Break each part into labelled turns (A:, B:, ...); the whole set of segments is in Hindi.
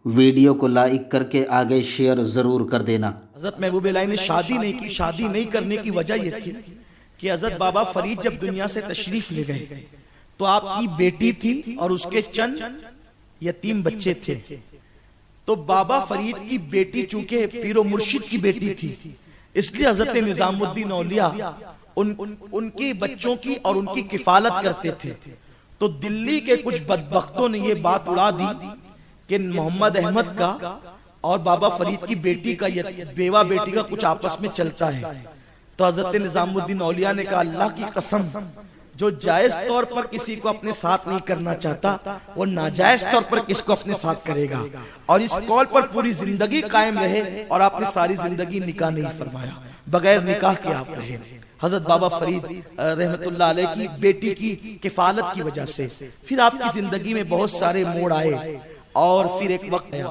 A: वीडियो को लाइक करके आगे शेयर जरूर कर देना।
B: हजरत महबूब इलाही ने शादी नहीं की। शादी नहीं करने की वजह यह थी कि हजरत बाबा फरीद जब दुनिया से तशरीफ ले गए तो आपकी बेटी थी और उसके चंद यतीम बच्चे थे। तो बाबा फरीद की बेटी चूंकि पीरो मुर्शिद की बेटी थी, इसलिए हजरत निजामुद्दीन औलिया उनके बच्चों की और उनकी किफालत करते थे। तो दिल्ली के कुछ बदबख्तों ने यह बात उड़ा दी कि मोहम्मद अहमद का और बाबा फरीद की बेटी का, बेवा बेटी का कुछ आपस में चलता है। तो हजरत निजामुद्दीन औलिया ने कहा, अल्लाह की कसम, जो जायज तौर पर किसी को अपने साथ नहीं करना चाहता वो नाजायज तौर पर किसको अपने साथ करेगा। और इस कॉल पर पूरी जिंदगी कायम रहे और आपने सारी जिंदगी निकाह नहीं फरमाया, बगैर निकाह के आप रहे। हजरत बाबा फरीद रहमतुल्लाह अलैह की बेटी की किफालत की वजह से फिर आपकी जिंदगी में बहुत सारे मोड़ आए और फिर एक वक्त आया।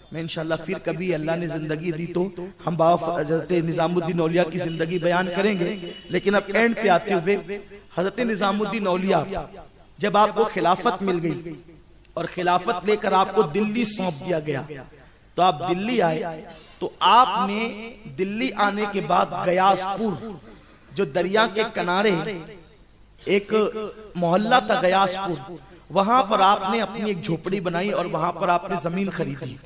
B: मैं इंशाल्लाह फिर कभी अल्लाह ने जिंदगी दी तो हम बाबा हजरत निजामुद्दीन औलिया की जिंदगी बयान करेंगे। लेकिन अब एंड पे आते हुए हजरत निजामुद्दीन औलिया जब आपको खिलाफत मिल गई और खिलाफत लेकर आपको दिल्ली सौंप दिया गया तो आप दिल्ली आए। तो आपने दिल्ली आने के बाद गयासपुर, जो दरिया के किनारे एक मोहल्ला था गयासपुर, वहां पर आपने अपनी एक झोपड़ी बनाई और वहां पर आपने जमीन खरीदी।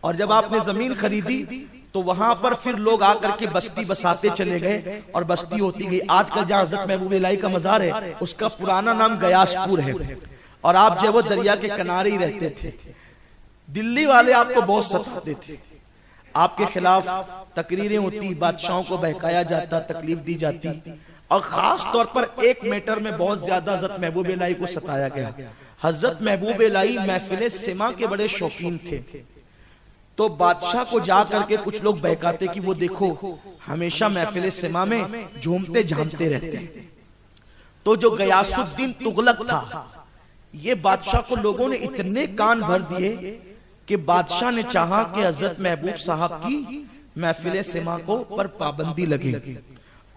B: और जब आपने जमीन खरीदी तो वहां पर फिर लोग आकर के बस्ती बसाते चले गए और बस्ती होती गई। आजकल जहां हजरत महबूब इलाही का मजार है उसका पुराना नाम गयासपुर है। और आप जब वो दरिया के किनारे ही रहते थे, दिल्ली वाले आपको बहुत सताते थे, आपके खिलाफ तकरीरें होती, बादशाहों को बहकाया जाता, तकलीफ दी जाती। और खास तौर पर एक मैटर में बहुत ज्यादा हजरत महबूब इलाही को सताया गया। हजरत महबूब इलाही महफिल सिमा के बड़े शौकीन थे। तो बादशाह को जा करके कुछ लोग बहकाते कि वो देखो हमेशा महफिल सिमा में झूमते झामते रहते हैं। तो जो गयासुद्दीन तुगलक था, ये बादशाह को लोगों ने इतने कान भर दिए कि बादशाह ने चाहा कि हजरत महबूब साहब की महफिल सिमा को पर पाबंदी लगे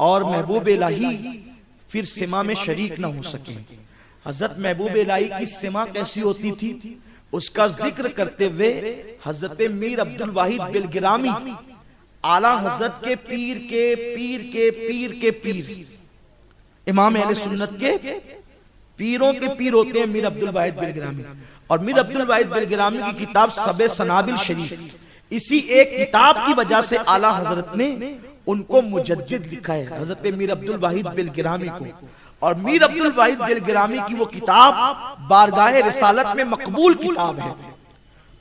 B: और महबूब इलाही फिर सिमा में शरीक ना हो सके। हजरत महबूब इलाही की सिमा कैसी होती थी उसका जिक्र करते हुए हजरत मीर अब्दुल वाहिद बिलगिरामी, आला हजरत के पीर के पीर के पीर के पीर, इमाम अहले सुन्नत के पीरों के पीर होते हैं मीर अब्दुल वाहिद बिलगिरामी। और मीर अब्दुल वाहिद बिलगिरामी की किताब सबे सनाबिल शरीफ, इसी एक किताब की वजह से आला हजरत ने उनको मुजद्दिद लिखा है, हजरत मीर अब्दुल वाहिद बिलगिरामी को। और मीर अब्दुल वाहिद बिलगिरामी की वो किताब बारगाह रिसालत में मकबूल किताब है।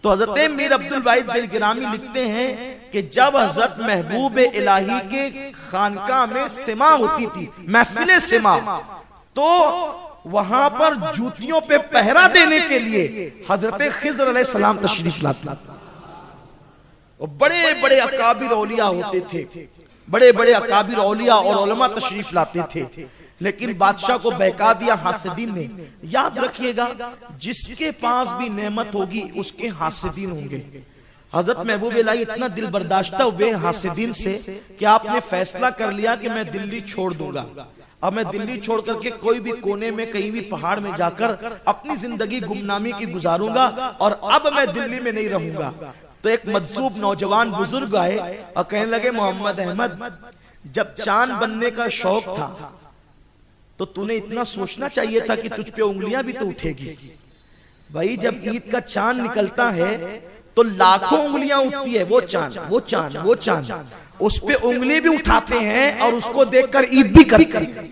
B: तो हजरत मीर अब्दुल वाहिद बिलगिरामी लिखते हैं कि जब हजरत महबूब इलाही के खानका में सिमा होती थी, महफिल सिमा, तो वहां पर जूतियों पे पहरा देने के लिए हजरत खिज़र अलैहिस्सलाम तशरीफ लाते। बड़े बड़े अकाबिर औलिया होते थे, बड़े बड़े अकाबिर औलिया और उलमा तशरीफ लाते थे। लेकिन बादशाह को बहका दिया हासिदीन ने। याद रखिएगा, जिसके पास भी नेमत होगी उसके हासिदीन होंगे। हजरत महबूब इलाही इतना दिल बर्दाश्ता हुए हासिदीन से कि आपने फैसला कर लिया कि मैं दिल्ली छोड़ दूंगा। अब मैं दिल्ली छोड़ करके कोई भी कोने में कहीं भी पहाड़ में जाकर अपनी जिंदगी गुमनामी की गुजारूंगा और अब मैं दिल्ली में नहीं रहूंगा। तो एक मजसूब नौजवान बुजुर्ग आए और कहने लगे, मोहम्मद अहमद, जब चांद बनने का शौक था तो तूने इतना सोचना चाहिए था कि तुझ पे उंगलियां भी तो उठेगी। भाई जब ईद का चांद निकलता है तो लाखों उंगलियां उठती है, वो चांद वो चांद वो चांद, उस पे उंगली भी उठाते हैं और उसको देखकर ईद भी करते हैं।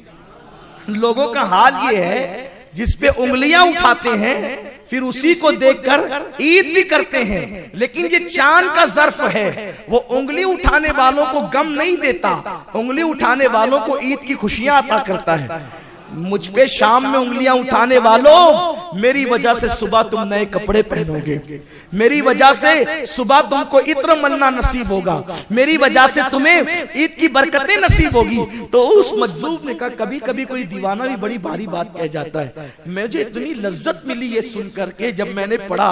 B: लोगों का हाल ये है, जिस पे उंगलियां उठाते हैं फिर उसी को देखकर ईद भी करते हैं। लेकिन ये चांद का ज़र्फ है, वो उंगली उठाने वालों को गम नहीं देता, उंगली उठाने वालों को ईद की खुशियां अता करता है। मुझ पे शाम में उंगलियां उठाने वालों, मेरी वजह से सुबह तुम नए कपड़े पहनोगे, मेरी वजह से सुबह तुमको इत्र मन्ना नसीब होगा, मेरी वजह से तुम्हें ईद की बरकतें नसीब होगी। तो उस मजलूम ने कहा, कभी कभी कोई दीवाना भी बड़ी भारी बात कह जाता है। मुझे इतनी लज्जत मिली ये सुन करके जब मैंने पढ़ा,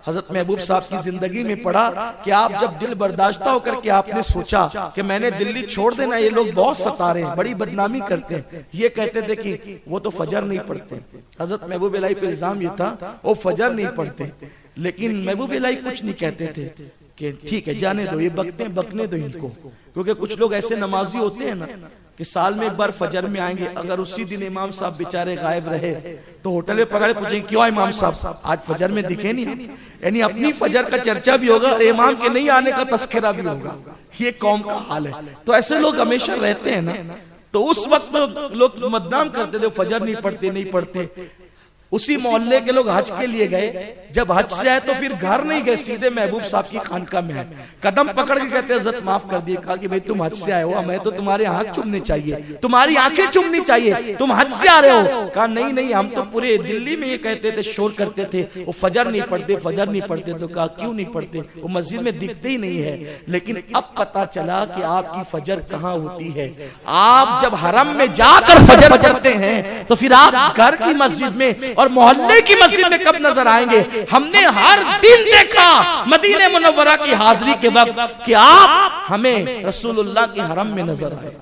B: हजरत महबूब साहब की जिंदगी में पढ़ा कि आप जब दिल बर्दाश्ता होकर के आपने सोचा कि मैंने दिल्ली छोड़ देना, ये लोग बहुत सता रहे हैं, बड़ी बदनामी करते हैं, ये कहते थे कि वो तो फजर नहीं पढ़ते। हजरत महबूब इलाही पे इल्जाम ये था वो फजर नहीं पढ़ते। लेकिन महबूब इलाही कुछ नहीं कहते थे कि ठीक है जाने दो, ये बकने दो इनको। क्योंकि कुछ लोग ऐसे नमाजी होते हैं ना कि साल में एक बार फजर में आएंगे, अगर उसी दिन इमाम साहब बेचारे गायब रहे तो होटल में पकड़े पूछेंगे क्यों इमाम साहब आज फजर में दिखे नहीं। यानी अपनी फजर का चर्चा भी होगा और इमाम के नहीं आने का तस्करा भी होगा। ये कौम का हाल है। तो ऐसे लोग हमेशा रहते हैं ना, तो उस वक्त लोग बदनाम करते थे, फजर नहीं पढ़ते। उसी मोहल्ले के लोग हज के लिए गए, जब हज से आए तो फिर घर नहीं गए, सीधे महबूब साहब की खानका में आए, कदम पकड़ के कहते इज्जत माफ कर दिए। कहा कि भाई तुम हज से आए हो, हमें तो तुम्हारे हाथ चूमने चाहिए, तुम्हारी आंखें चूमनी चाहिए, तुम हज से आ रहे हो। कहा नहीं हम तो पूरे दिल्ली में ये कहते थे, शोर करते थे वो फजर नहीं पढ़ते। तो कहा क्यों नहीं पढ़ते, वो मस्जिद में दिखते ही नहीं है। लेकिन अब पता चला कि आपकी फजर कहाँ होती है। आप जब हरम में जाकर फजर पढ़ते हैं तो फिर आप घर की मस्जिद में और मोहल्ले की मस्जिद में कब नजर आएंगे। हमने हर दिन देखा मदीने मुनव्वरा की हाजिरी के वक्त कि आप हमें रसूलुल्लाह के हरम में नजर आए।